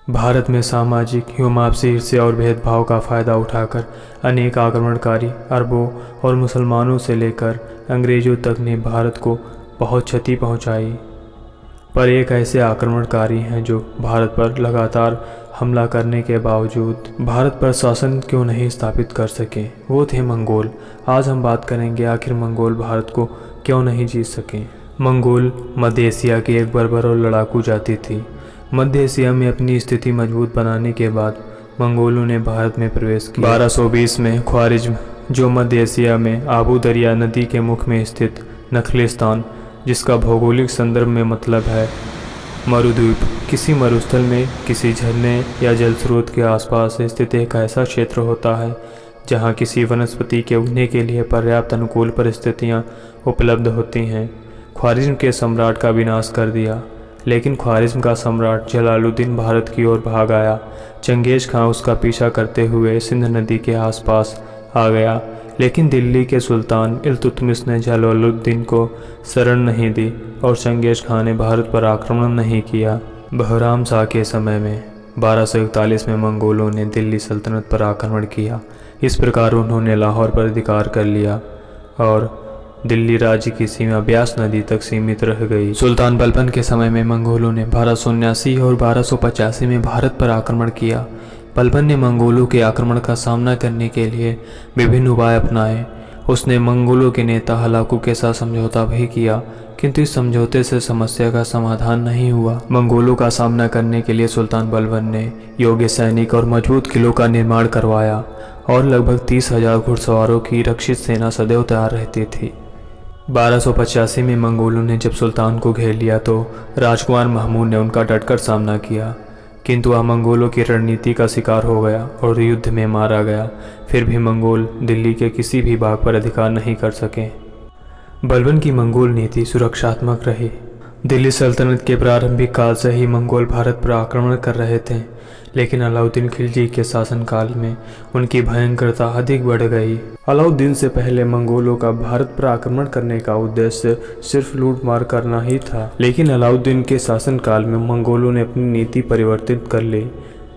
भारत में सामाजिक एवं आपसी ईर्ष्या और भेदभाव का फायदा उठाकर अनेक आक्रमणकारी अरबों और मुसलमानों से लेकर अंग्रेजों तक ने भारत को बहुत क्षति पहुंचाई। पर एक ऐसे आक्रमणकारी हैं जो भारत पर लगातार हमला करने के बावजूद भारत पर शासन क्यों नहीं स्थापित कर सके। वो थे मंगोल। आज हम बात करेंगे आखिर मंगोल भारत को क्यों नहीं जीत सके। मंगोल मध्य एशिया की एक बर्बर और लड़ाकू जाति थी। मध्य एशिया में अपनी स्थिति मजबूत बनाने के बाद मंगोलों ने भारत में प्रवेश किया। 1220 में ख्वारिज्म, जो मध्य एशिया में आबू दरिया नदी के मुख में स्थित नखलिस्तान, जिसका भौगोलिक संदर्भ में मतलब है मरुद्वीप, किसी मरुस्थल में किसी झरने या जल स्रोत के आसपास स्थित एक ऐसा क्षेत्र होता है जहाँ किसी वनस्पति के उगने के लिए पर्याप्त अनुकूल परिस्थितियाँ उपलब्ध होती हैं। ख्वारिज्म के सम्राट का विनाश कर दिया, लेकिन ख्वारिज्म का सम्राट जलालुद्दीन भारत की ओर भाग आया। चंगेज खां उसका पीछा करते हुए सिंध नदी के आसपास आ गया, लेकिन दिल्ली के सुल्तान इल्तुतमिश ने जलालुद्दीन को शरण नहीं दी और चंगेज खां ने भारत पर आक्रमण नहीं किया। बहराम शाह के समय में 1241 में मंगोलों ने दिल्ली सल्तनत पर आक्रमण किया। इस प्रकार उन्होंने लाहौर पर अधिकार कर लिया और दिल्ली राज्य की सीमा ब्यास नदी तक सीमित रह गई। सुल्तान बलबन के समय में मंगोलों ने 1279 और 1285 में भारत पर आक्रमण किया। बलबन ने मंगोलों के आक्रमण का सामना करने के लिए विभिन्न उपाय अपनाए। उसने मंगोलों के नेता हलाकू के साथ समझौता भी किया, किंतु इस समझौते से समस्या का समाधान नहीं हुआ। मंगोलों का सामना करने के लिए सुल्तान बलबन ने योग्य सैनिक और मजबूत किलों का निर्माण करवाया और लगभग 30,000 घुड़सवारों की रक्षित सेना सदैव तैयार रहती थी। 1285 में मंगोलों ने जब सुल्तान को घेर लिया तो राजकुमार महमूद ने उनका डटकर सामना किया, किंतु वह मंगोलों की रणनीति का शिकार हो गया और युद्ध में मारा गया। फिर भी मंगोल दिल्ली के किसी भी भाग पर अधिकार नहीं कर सके। बलबन की मंगोल नीति सुरक्षात्मक रही। दिल्ली सल्तनत के प्रारंभिक काल से ही मंगोल भारत पर आक्रमण कर रहे थे, लेकिन अलाउद्दीन खिलजी के शासनकाल में उनकी भयंकरता अधिक बढ़ गई। अलाउद्दीन से पहले मंगोलों का भारत पर आक्रमण करने का उद्देश्य सिर्फ लूटमार करना ही था, लेकिन अलाउद्दीन के शासनकाल में मंगोलों ने अपनी नीति परिवर्तित कर ली।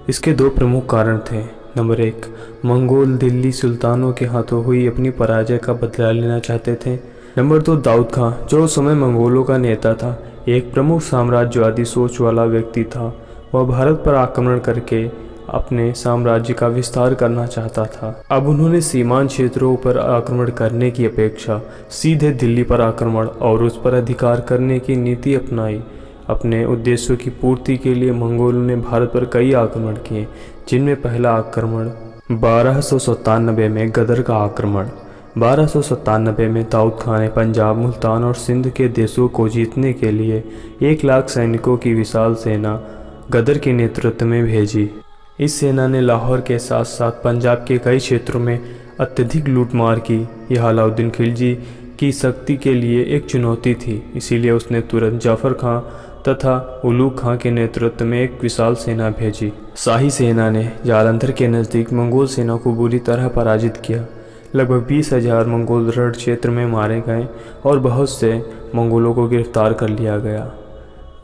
इसके दो प्रमुख कारण थे। नंबर 1, मंगोल दिल्ली सुल्तानों के हाथों हुई अपनी पराजय का बदला लेना चाहते थे। नंबर 2, दाऊद खां, जो उस समय मंगोलों का नेता था, एक प्रमुख साम्राज्यवादी सोच वाला व्यक्ति था। वह भारत पर आक्रमण करके अपने साम्राज्य का विस्तार करना चाहता था। अब उन्होंने सीमांत क्षेत्रों पर आक्रमण करने की अपेक्षा सीधे दिल्ली पर आक्रमण और उस पर अधिकार करने की नीति अपनाई। अपने उद्देश्यों की पूर्ति के लिए मंगोलों ने भारत पर कई आक्रमण किए, जिनमें पहला आक्रमण 1297 में गदर का आक्रमण। 1297 में दाऊद खां ने पंजाब, मुल्तान और सिंध के देशों को जीतने के लिए 1 लाख सैनिकों की विशाल सेना गदर के नेतृत्व में भेजी। इस सेना ने लाहौर के साथ साथ पंजाब के कई क्षेत्रों में अत्यधिक लूटमार की। यह अलाउद्दीन खिलजी की शक्ति के लिए एक चुनौती थी, इसीलिए उसने तुरंत जाफर खां तथा उलूग खां के नेतृत्व में एक विशाल सेना भेजी। शाही सेना ने जालंधर के नज़दीक मंगोल सेना को बुरी तरह पराजित किया। लगभग 20,000 मंगोल रण क्षेत्र में मारे गए और बहुत से मंगोलों को गिरफ्तार कर लिया गया।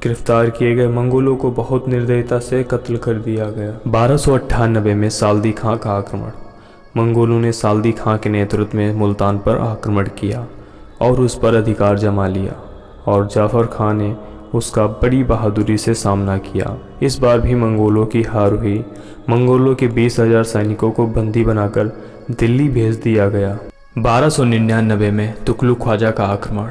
गिरफ्तार किए गए मंगोलों को बहुत निर्दयता से कत्ल कर दिया गया। 1298 में साल्दी खां का आक्रमण। मंगोलों ने साल्दी खां के नेतृत्व में मुल्तान पर आक्रमण किया और उस पर अधिकार जमा लिया, और जाफर खां ने उसका बड़ी बहादुरी से सामना किया। इस बार भी मंगोलों की हार हुई। मंगोलों के 20,000 सैनिकों को बंदी बनाकर दिल्ली भेज दिया गया। 1299 में तुगलक ख्वाजा का आक्रमण।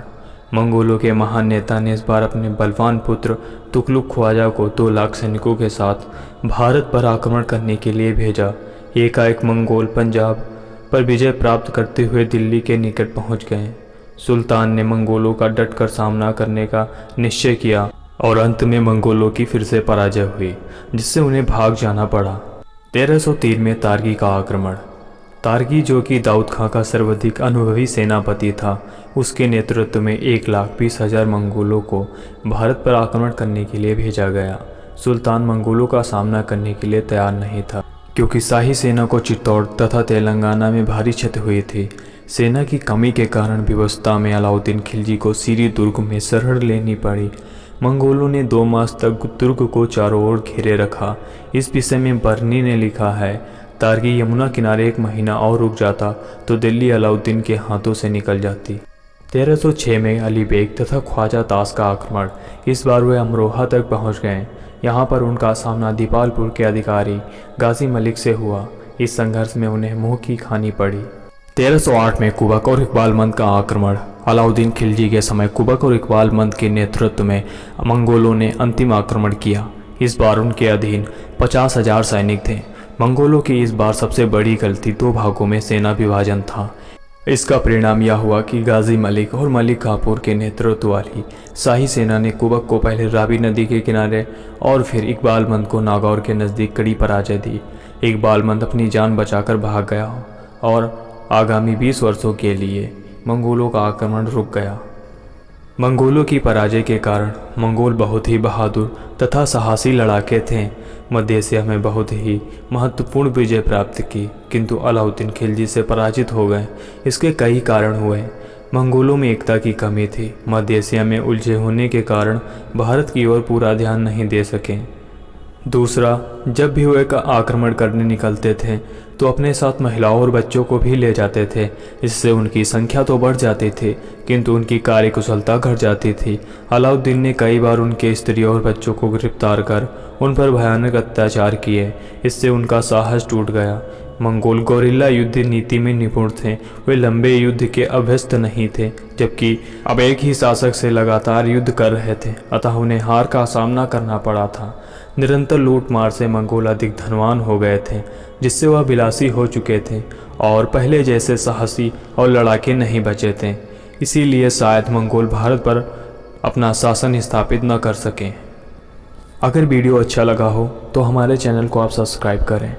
मंगोलों के महान नेता ने इस बार अपने बलवान पुत्र तुगलक ख्वाजा को 2 लाख सैनिकों के साथ भारत पर आक्रमण करने के लिए भेजा। एकाएक मंगोल पंजाब पर विजय प्राप्त करते हुए दिल्ली के निकट पहुंच गए। सुल्तान ने मंगोलों का डटकर सामना करने का निश्चय किया और अंत में मंगोलों की फिर से पराजय हुई, जिससे उन्हें भाग जाना पड़ा। 1303 में तार्की का आक्रमण। तार्की, जो कि दाऊद खां का सर्वाधिक अनुभवी सेनापति था, उसके नेतृत्व में 1,20,000 मंगोलों को भारत पर आक्रमण करने के लिए भेजा गया। सुल्तान मंगोलों का सामना करने के लिए तैयार नहीं था, क्योंकि शाही सेना को चित्तौड़ तथा तेलंगाना में भारी क्षति हुई थी। सेना की कमी के कारण विवशता में अलाउद्दीन खिलजी को सीरी दुर्ग में शरण लेनी पड़ी। मंगोलों ने 2 मास तक दुर्ग को चारों ओर घेरे रखा। इस विषय में बर्नी ने लिखा है, तार्की यमुना किनारे 1 महीना और रुक जाता तो दिल्ली अलाउद्दीन के हाथों से निकल जाती। 1306 में अली बेग तथा ख्वाजा ताश का आक्रमण। इस बार वे अमरोहा तक पहुंच गए। यहाँ पर उनका सामना दीपालपुर के अधिकारी गाजी मलिक से हुआ। इस संघर्ष में उन्हें मुंह की खानी पड़ी। 1308 में कुबक और इकबाल मंद का आक्रमण। अलाउद्दीन खिलजी के समय कुबक और इकबाल मंद के नेतृत्व में मंगोलों ने अंतिम आक्रमण किया। इस बार उनके अधीन 50,000 सैनिक थे। मंगोलों की इस बार सबसे बड़ी गलती 2 भागों में सेना विभाजन था। इसका परिणाम यह हुआ कि गाजी मलिक और मलिक काफूर के नेतृत्व वाली शाही सेना ने कुबक को पहले रावी नदी के किनारे और फिर इकबाल मंद को नागौर के नज़दीक कड़ी पराजय दी। इकबाल मंद अपनी जान बचाकर भाग गया और आगामी 20 वर्षों के लिए मंगोलों का आक्रमण रुक गया। मंगोलों की पराजय के कारण मंगोल बहुत ही बहादुर तथा साहसी लड़ाके थे। मध्य एशिया में बहुत ही महत्वपूर्ण विजय प्राप्त की, किंतु अलाउद्दीन खिलजी से पराजित हो गए। इसके कई कारण हुए। मंगोलों में एकता की कमी थी। मध्य एशिया में उलझे होने के कारण भारत की ओर पूरा ध्यान नहीं दे सके। दूसरा, जब भी वे आक्रमण करने निकलते थे तो अपने साथ महिलाओं और बच्चों को भी ले जाते थे। इससे उनकी संख्या तो बढ़ जाती थी, किंतु उनकी कार्यकुशलता घट जाती थी। अलाउद्दीन ने कई बार उनके स्त्रियों और बच्चों को गिरफ्तार कर उन पर भयानक अत्याचार किए। इससे उनका साहस टूट गया। मंगोल गोरिल्ला युद्ध नीति में निपुण थे। वे लंबे युद्ध के अभ्यस्त नहीं थे, जबकि अब एक ही शासक से लगातार युद्ध कर रहे थे, अतः उन्हें हार का सामना करना पड़ा था। निरंतर लूटमार से मंगोल अधिक धनवान हो गए थे, जिससे वह विलासी हो चुके थे और पहले जैसे साहसी और लड़ाके नहीं बचे थे। इसीलिए शायद मंगोल भारत पर अपना शासन स्थापित न कर सकें। अगर वीडियो अच्छा लगा हो तो हमारे चैनल को आप सब्सक्राइब करें।